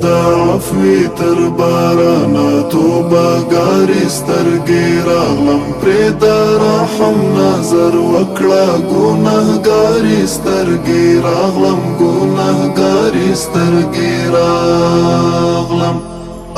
د عفوی تر بارانا توبهګارې سترګې راغلم پرې د رحم نظر وکړه ګنهګارې سترګې راغلم ګنهګارې سترګې راغلم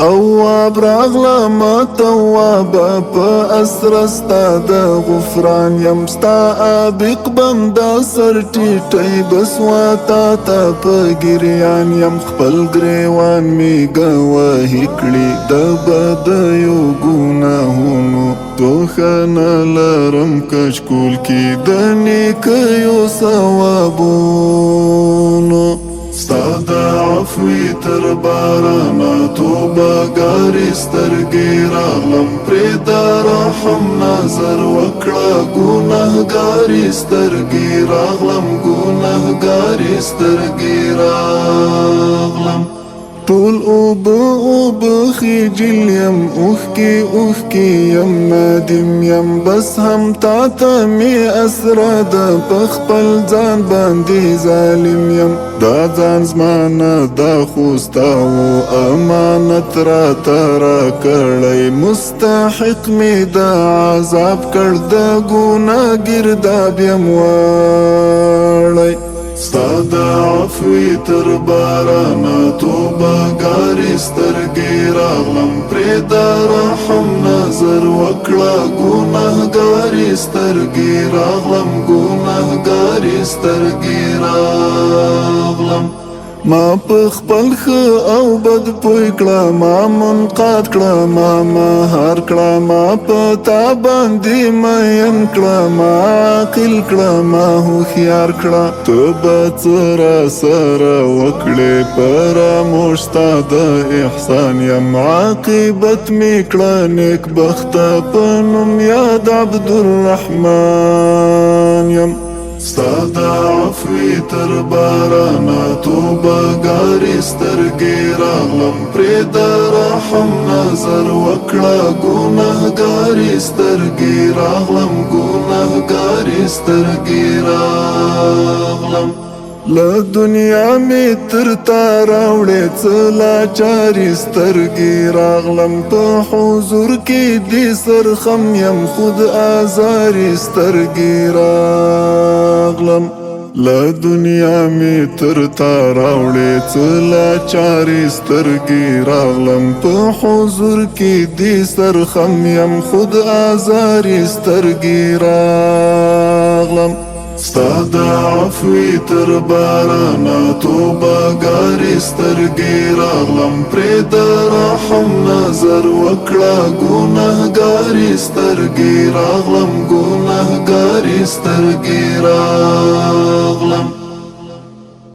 اواب راغلم تواب په اسره ستا د غفران یم ستا عابق بنده سر ټیټی بس واتا ته په ګریان یم خپل ګریوان می ګواهي کړي د بدیو ګناهونو توښه نه لرم کچکول کې د نیکیو ثوابونو ستا د عفوی تر بارانا توبهګارې سترګې راغلم پرې د رحم نظر وکړه ګنهګارې سترګې راغلم ګنهګارې سترګې راغلم ټول اوبه خجل یم اوښکې یم نادم یم بس هم تا ته می اسره ده په خپل ځان باندې ظالم یم دا ځان زما نه دا خو ستا و امانت راته راکړی مستحق می د عذاب کړ د ګناه ګرداب یم واړی ستا د عفوی تر بارانا توبهګارې سترګې راغلم پرې د رحم نظر وکړه ګنهګارې سترګې راغلم ګنهګارې سترګې راغلم ما په خپل ښه او بد پوی کړه ما منقاد کړه ما مهار کړه ما په تا باندې مین کړه ما عاقل کړه ما هوښیار کړه ته به څه راسره وکړې فراموش ستا د احسان یم عاقبت می کړه نیکبخته په نوم یاد عبدالرحمن یم ستا د عفوی تر بارانا توبهګارې سترګې راغلم پرې د رحم نظر وکړه ګنهګارې سترګې راغلم ګنهګارې سترګې راغلم له دنیا می تر تا راوړې څه لاچارې سترګې راغلم په حضور کې دې سرخم یم خود آزارې سترګې راغلم له دنیا می تر تا راوړې څه لاچارې سترګې راغلم په حضور کې دې سرخم یم خود آزارې سترګې راغلم ستا د عفوی تر بارانا توبهګارې سترګې راغلم پرې د رحم نظر وکړه ګنهګارې سترګې راغلم ګنهګارې سترګې راغلم